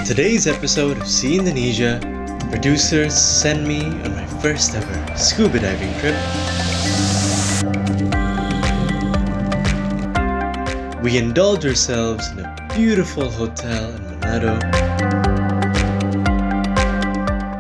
today's episode of See Indonesia, the producers send me on my first ever scuba diving trip. We indulge ourselves in a beautiful hotel in Manado,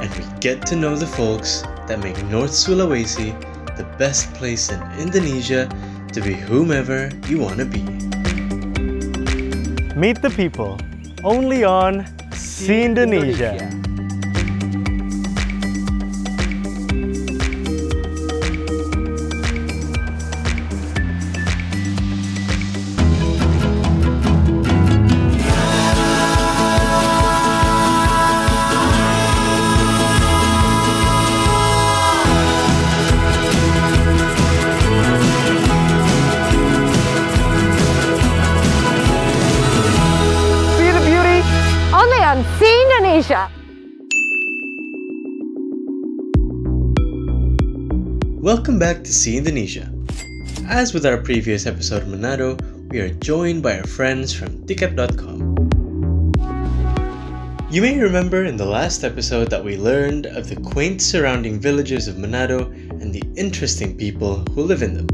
and we get to know the folks that make North Sulawesi the best place in Indonesia to be whomever you want to be. Meet the people, only on See Indonesia. See Indonesia. Welcome back to See Indonesia. As with our previous episode Manado, we are joined by our friends from ticket.com. You may remember in the last episode that we learned of the quaint surrounding villages of Manado and the interesting people who live in them.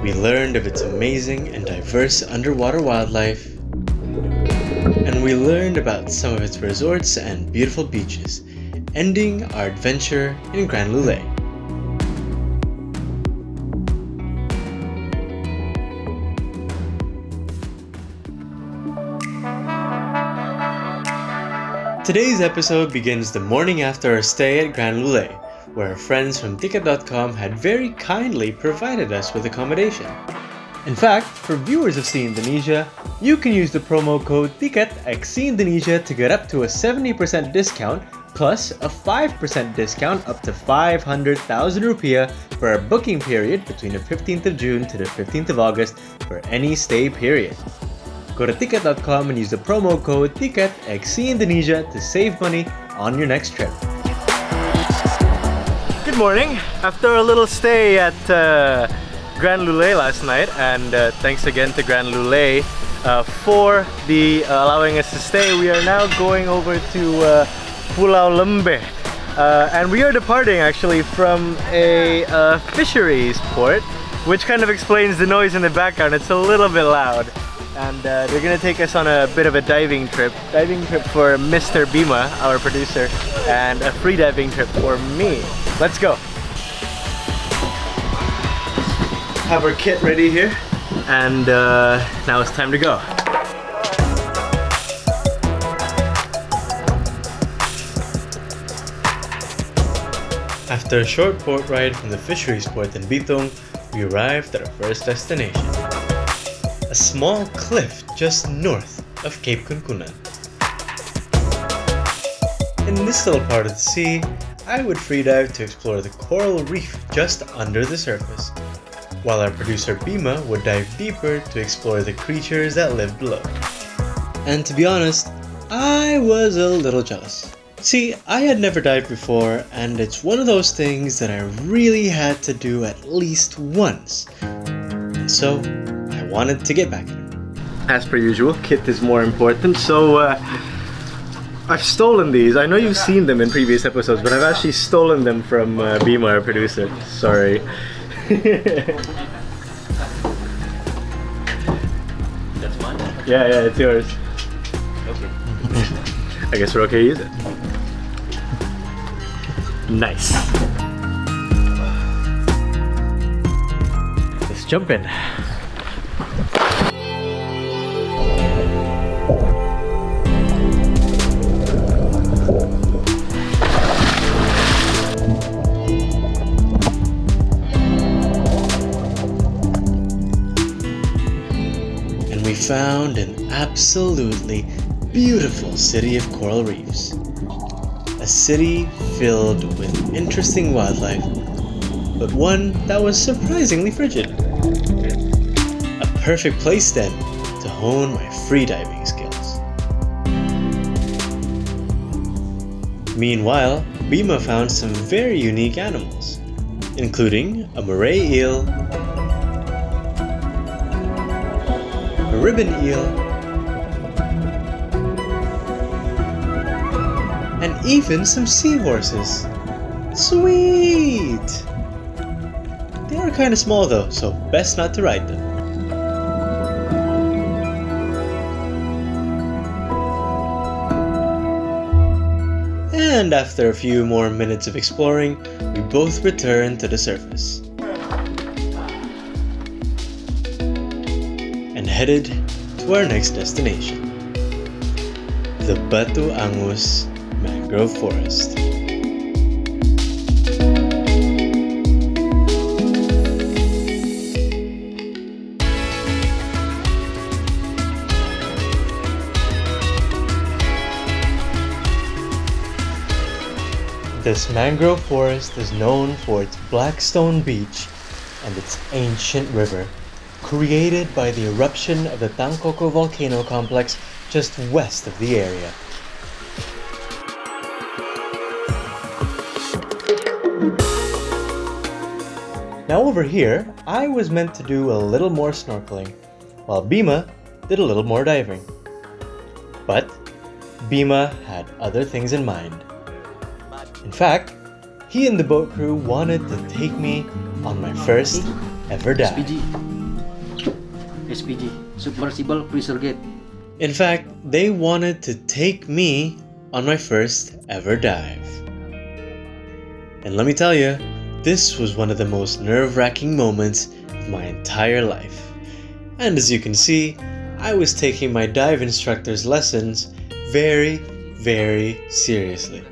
We learned of its amazing and diverse underwater wildlife, and we learned about some of its resorts and beautiful beaches, ending our adventure in Grand Lule. Today's episode begins the morning after our stay at Grand Lule, where our friends from ticket.com had very kindly provided us with accommodation. In fact, for viewers of See Indonesia, you can use the promo code TICKET at See Indonesia to get up to a 70% discount plus a 5% discount up to 500,000 rupiah for a booking period between the 15th of June to the 15th of August for any stay period. Go to ticket.com and use the promo code TICKET at See Indonesia to save money on your next trip. Good morning. After a little stay at Grand Lule last night, and thanks again to Grand Lule for allowing us to stay. We are now going over to Pulau Lembe, and we are departing actually from a fisheries port, which kind of explains the noise in the background. It's a little bit loud, and they're gonna take us on a bit of a diving trip for Mr. Bima, our producer, and a free diving trip for me. Let's go. Have our kit ready here, and now it's time to go. After a short boat ride from the fisheries port in Bitung, we arrived at our first destination, a small cliff just north of Cape Kunkunan. In this little part of the sea, I would freedive to explore the coral reef just under the surface, while our producer Bima would dive deeper to explore the creatures that live below. And to be honest, I was a little jealous. See, I had never dived before, and it's one of those things that I really had to do at least once. And so, I wanted to get back at it. As per usual, kit is more important, so I've stolen these. I know you've seen them in previous episodes, but I've actually stolen them from Bima, our producer. Sorry. That's mine? Yeah, it's yours. Okay. I guess we're okay to use it. Nice. Let's jump in. We found an absolutely beautiful city of coral reefs. A city filled with interesting wildlife, but one that was surprisingly frigid. A perfect place then to hone my freediving skills. Meanwhile, Bima found some very unique animals, including a moray eel, a ribbon eel, and even some seahorses. Sweet! They are kinda small though, so best not to ride them. And after a few more minutes of exploring, we both returned to the surface and headed to our next destination, the Batu Angus Mangrove Forest. This mangrove forest is known for its black stone beach and its ancient river, created by the eruption of the Tangkoko volcano complex just west of the area. Now over here, I was meant to do a little more snorkeling, while Bima did a little more diving. But Bima had other things in mind. In fact, he and the boat crew wanted to take me on my first ever dive. SPG, Submersible Pressure Gate. In fact, they wanted to take me on my first ever dive. And let me tell you, this was one of the most nerve-wracking moments of my entire life. And as you can see, I was taking my dive instructor's lessons very, very seriously.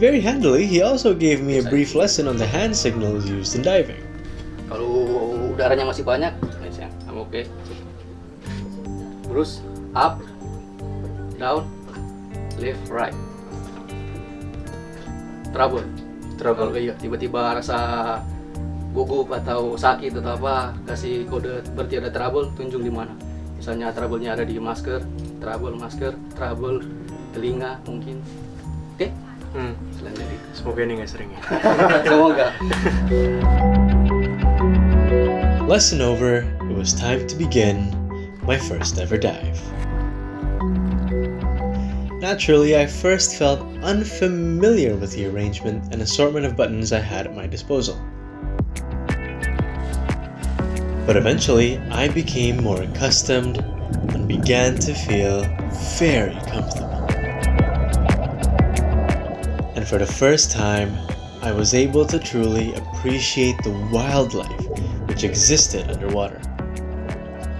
Very handily, he also gave me a brief lesson on the hand signals used in diving. Kalau udaranya masih banyak, I'm okay. Terus up, down, left, right. Trouble. Kalau kayak tiba-tiba rasa gugup atau sakit atau apa, kasih kode berarti ada trouble, tunjuk di mana. Misalnya trouble-nya ada di masker, trouble telinga mungkin. Oke? Semoga ini nggak sering ya. Semoga. Lesson over, it was time to begin my first ever dive. Naturally, I first felt unfamiliar with the arrangement and assortment of buttons I had at my disposal. But eventually, I became more accustomed and began to feel very comfortable. And for the first time, I was able to truly appreciate the wildlife which existed underwater.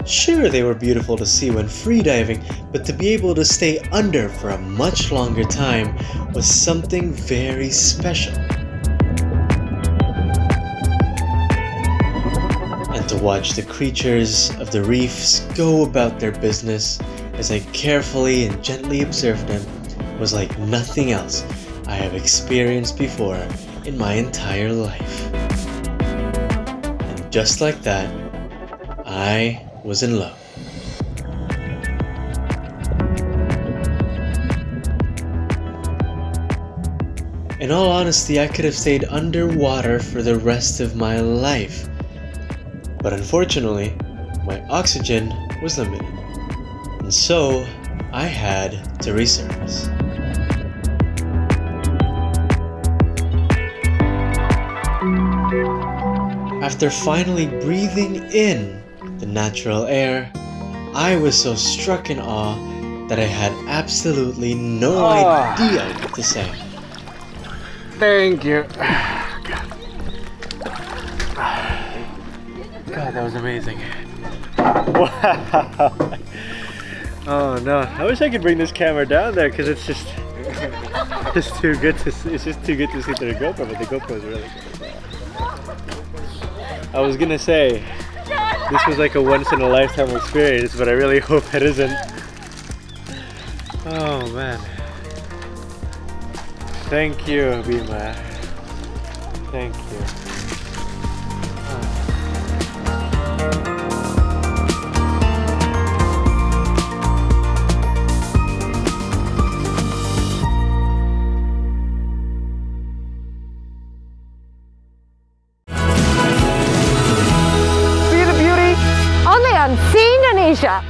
Sure, they were beautiful to see when freediving, but to be able to stay under for a much longer time was something very special. And to watch the creatures of the reefs go about their business as I carefully and gently observed them was like nothing else I have experienced before in my entire life. And just like that, I was in love. In all honesty, I could have stayed underwater for the rest of my life. But unfortunately, my oxygen was limited. And so, I had to resurface. After finally breathing in the natural air, I was so struck in awe that I had absolutely no idea what to say. Thank you. God, that was amazing. Wow. Oh no, I wish I could bring this camera down there because it's just too good to see. It's just too good to see through the GoPro, but the GoPro is really good. I was gonna say this was like a once-in-a-lifetime experience, but I really hope it isn't. Oh man. Thank you, Bima. Thank you. See the beauty only on See Indonesia.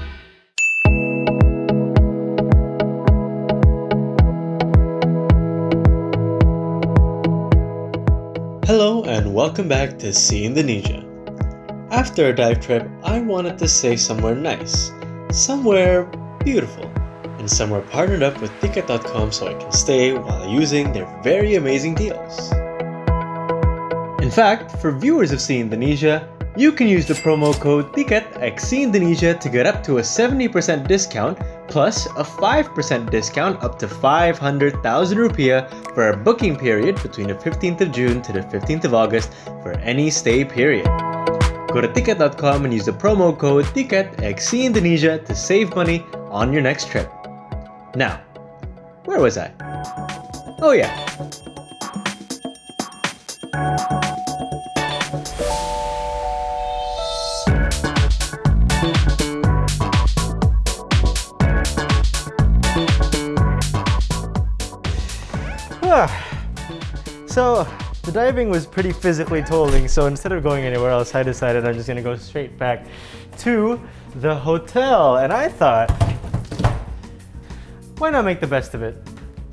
Hello and welcome back to See Indonesia. After a dive trip, I wanted to stay somewhere nice, somewhere beautiful, and somewhere partnered up with Ticket.com so I can stay while using their very amazing deals. In fact, for viewers of See Indonesia, you can use the promo code TICKET at See Indonesia to get up to a 70% discount plus a 5% discount up to 500,000 rupiah for a booking period between the 15th of June to the 15th of August for any stay period. Go to Ticket.com and use the promo code TICKET at See Indonesia to save money on your next trip. Now, where was I? Oh yeah. So the diving was pretty physically tolling, so instead of going anywhere else, I decided I'm just gonna go straight back to the hotel. And I thought, why not make the best of it?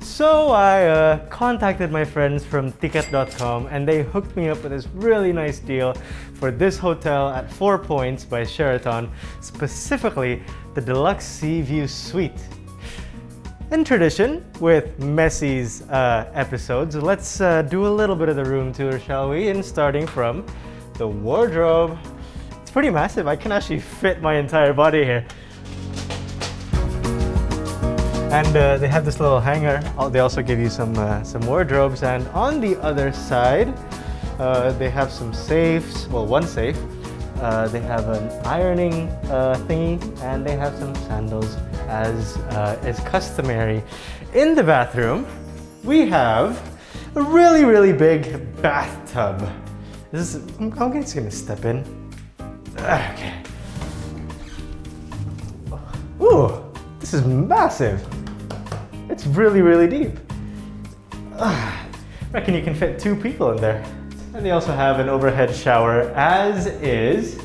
So I contacted my friends from Ticket.com and they hooked me up with this really nice deal for this hotel at 4 Points by Sheraton, specifically the Deluxe Sea View Suite. In tradition with Messi's episodes, let's do a little bit of the room tour, shall we? And starting from the wardrobe. It's pretty massive. I can actually fit my entire body here. And they have this little hanger. They also give you some wardrobes. And on the other side, they have some safes. Well, one safe. They have an ironing thingy, and they have some sandals, as is customary. In the bathroom, we have a really, really big bathtub. I'm just gonna step in. Okay. Ooh, this is massive. It's really, really deep. I reckon you can fit 2 people in there. And they also have an overhead shower, as is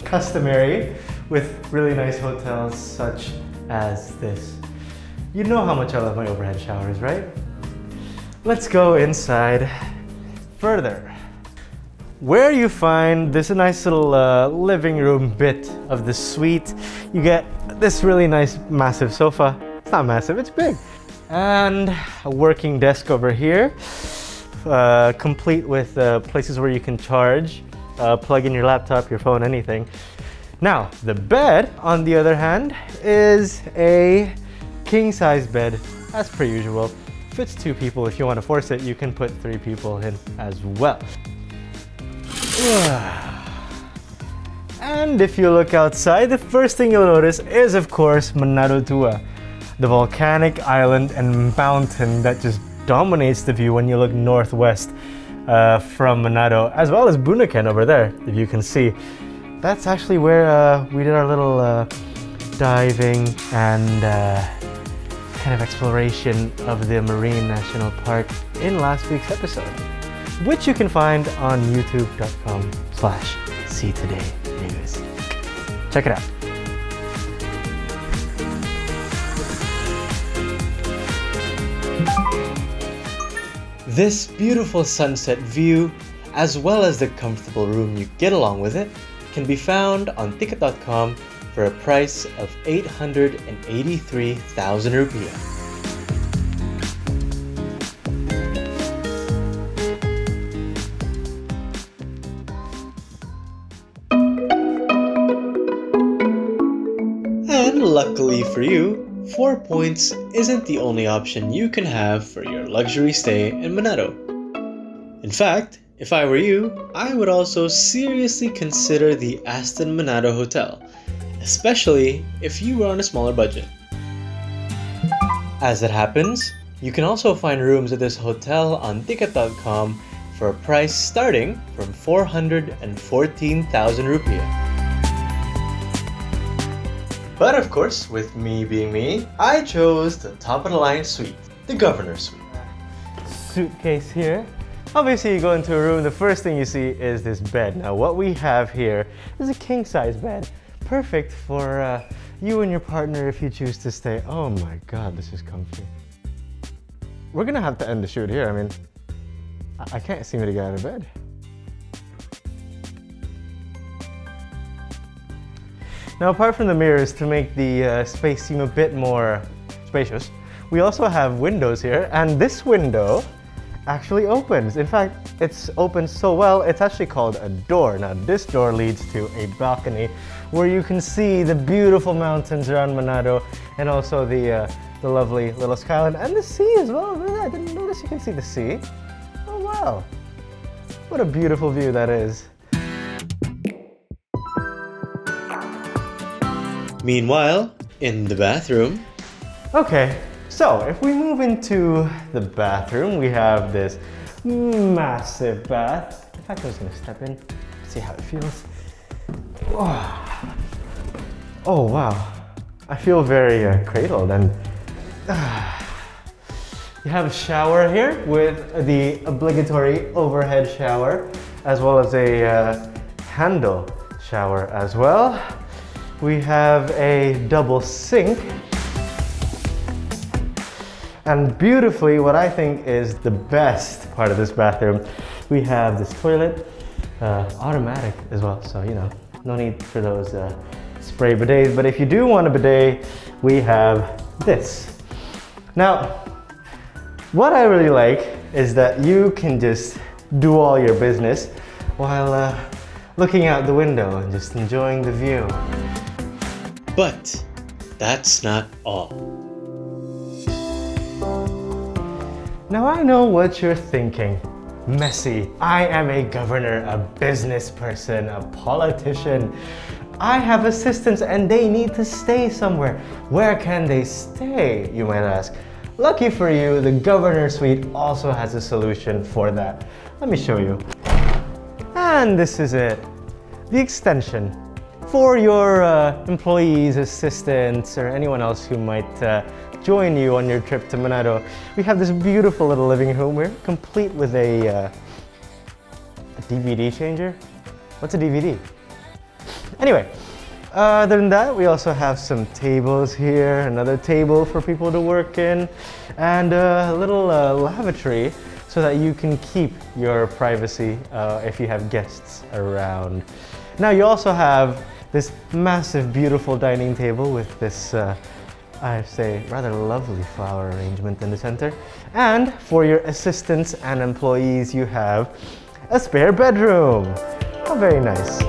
customary with really nice hotels such as this. You know how much I love my overhead showers, right? Let's go inside further. Where you find this nice little living room bit of the suite, you get this really nice massive sofa. It's not massive, it's big. And a working desk over here, complete with places where you can charge, plug in your laptop, your phone, anything. Now, the bed, on the other hand, is a king-size bed, as per usual. Fits 2 people. If you want to force it, you can put 3 people in as well. And if you look outside, the first thing you'll notice is, of course, Manado Tua, the volcanic island and mountain that just dominates the view when you look northwest from Manado, as well as Bunaken over there, if you can see. That's actually where we did our little diving and kind of exploration of the Marine National Park in last week's episode, which you can find on youtube.com/seetodaynews. Check it out. This beautiful sunset view, as well as the comfortable room you get along with it, can be found on Ticket.com for a price of 883,000 rupiah. And luckily for you, 4 Points isn't the only option you can have for your luxury stay in Manado. In fact, if I were you, I would also seriously consider the Aston Manado Hotel, especially if you were on a smaller budget. As it happens, you can also find rooms at this hotel on Ticket.com for a price starting from 414,000 rupiah. But of course, with me being me, I chose the top-of-the-line suite, the Governor's Suite. Suitcase here. Obviously, you go into a room, the first thing you see is this bed. Now, what we have here is a king-size bed. Perfect for you and your partner if you choose to stay. Oh my God, this is comfy. We're gonna have to end the shoot here. I mean, I can't seem to get out of bed. Now, apart from the mirrors to make the space seem a bit more spacious, we also have windows here, and this window actually opens. In fact, it's opened so well, it's actually called a door. Now, this door leads to a balcony where you can see the beautiful mountains around Manado and also the lovely little skyline and the sea as well. Look at that. I didn't notice you can see the sea. Oh, wow. What a beautiful view that is. Meanwhile, in the bathroom... Okay, so if we move into the bathroom, we have this massive bath. In fact, I'm just gonna step in, see how it feels. Oh wow, I feel very cradled, and you have a shower here with the obligatory overhead shower, as well as a handle shower as well. We have a double sink. And beautifully, what I think is the best part of this bathroom, we have this toilet, automatic as well, so you know, no need for those spray bidets. But if you do want a bidet, we have this. Now, what I really like is that you can just do all your business while looking out the window and just enjoying the view. But that's not all. Now I know what you're thinking. Messi, I am a governor, a business person, a politician. I have assistants and they need to stay somewhere. Where can they stay, you might ask? Lucky for you, the governor suite also has a solution for that. Let me show you. And this is it. The extension. For your employees, assistants, or anyone else who might join you on your trip to Manado, we have this beautiful little living room here, complete with a DVD changer. What's a DVD? Anyway, other than that, we also have some tables here, another table for people to work in, and a little lavatory so that you can keep your privacy if you have guests around. Now, you also have this massive, beautiful dining table with this I'd say rather lovely flower arrangement in the center. And for your assistants and employees, you have a spare bedroom. Oh, very nice.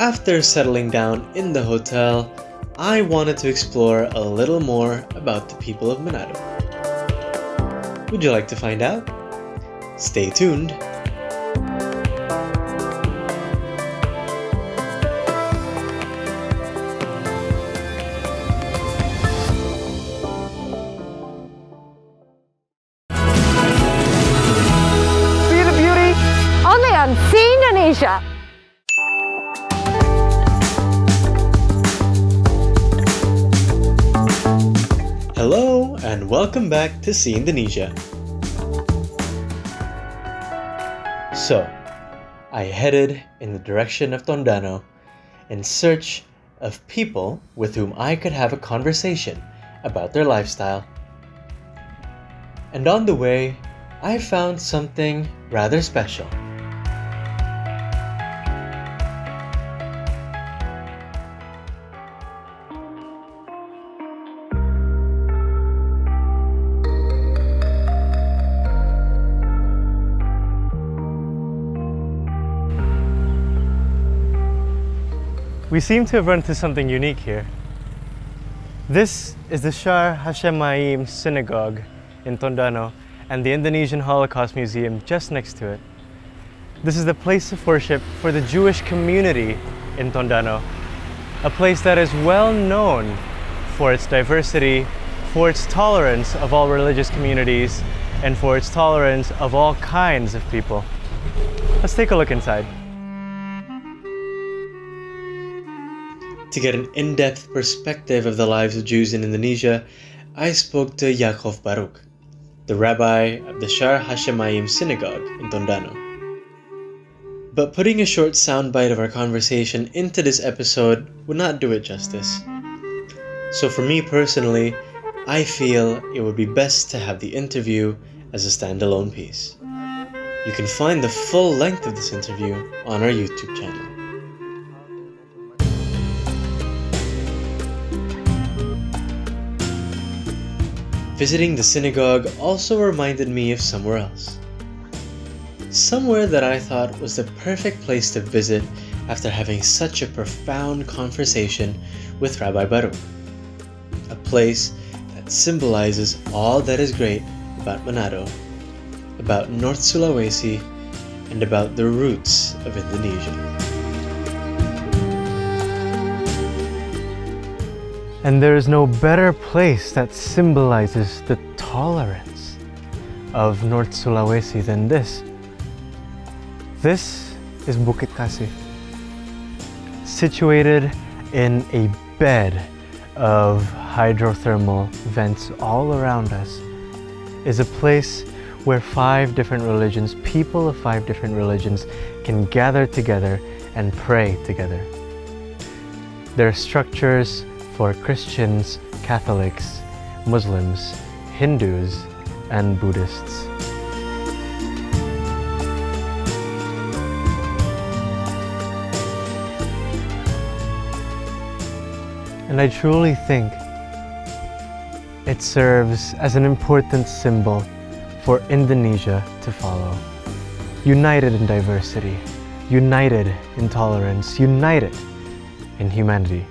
After settling down in the hotel, I wanted to explore a little more about the people of Manado. Would you like to find out? Stay tuned. See Indonesia. Hello and welcome back to See Indonesia. So, I headed in the direction of Tondano in search of people with whom I could have a conversation about their lifestyle. And on the way, I found something rather special. We seem to have run into something unique here. This is the Hashem Synagogue in Tondano and the Indonesian Holocaust Museum just next to it. This is the place of worship for the Jewish community in Tondano, a place that is well known for its diversity, for its tolerance of all religious communities, and for its tolerance of all kinds of people. Let's take a look inside. To get an in-depth perspective of the lives of Jews in Indonesia, I spoke to Yaakov Baruch, the rabbi of the Hashem Synagogue in Tondano. But putting a short soundbite of our conversation into this episode would not do it justice. So for me personally, I feel it would be best to have the interview as a standalone piece. You can find the full length of this interview on our YouTube channel. Visiting the synagogue also reminded me of somewhere else. Somewhere that I thought was the perfect place to visit after having such a profound conversation with Rabbi Baruch. A place that symbolizes all that is great about Manado, about North Sulawesi, and about the roots of Indonesia. And there is no better place that symbolizes the tolerance of North Sulawesi than this. This is Bukit Kasih, situated in a bed of hydrothermal vents all around us, is a place where 5 different religions, people of 5 different religions, can gather together and pray together. There are structures for Christians, Catholics, Muslims, Hindus, and Buddhists. And I truly think it serves as an important symbol for Indonesia to follow. United in diversity, united in tolerance, united in humanity.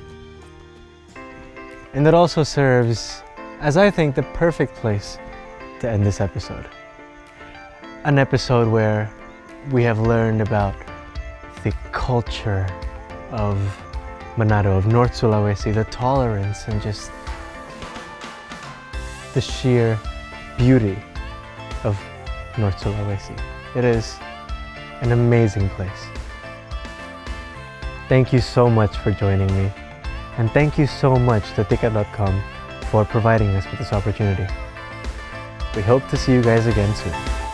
And it also serves as, I think, the perfect place to end this episode. An episode where we have learned about the culture of Manado, of North Sulawesi, the tolerance and just the sheer beauty of North Sulawesi. It is an amazing place. Thank you so much for joining me, and thank you so much to Ticket.com for providing us with this opportunity. We hope to see you guys again soon.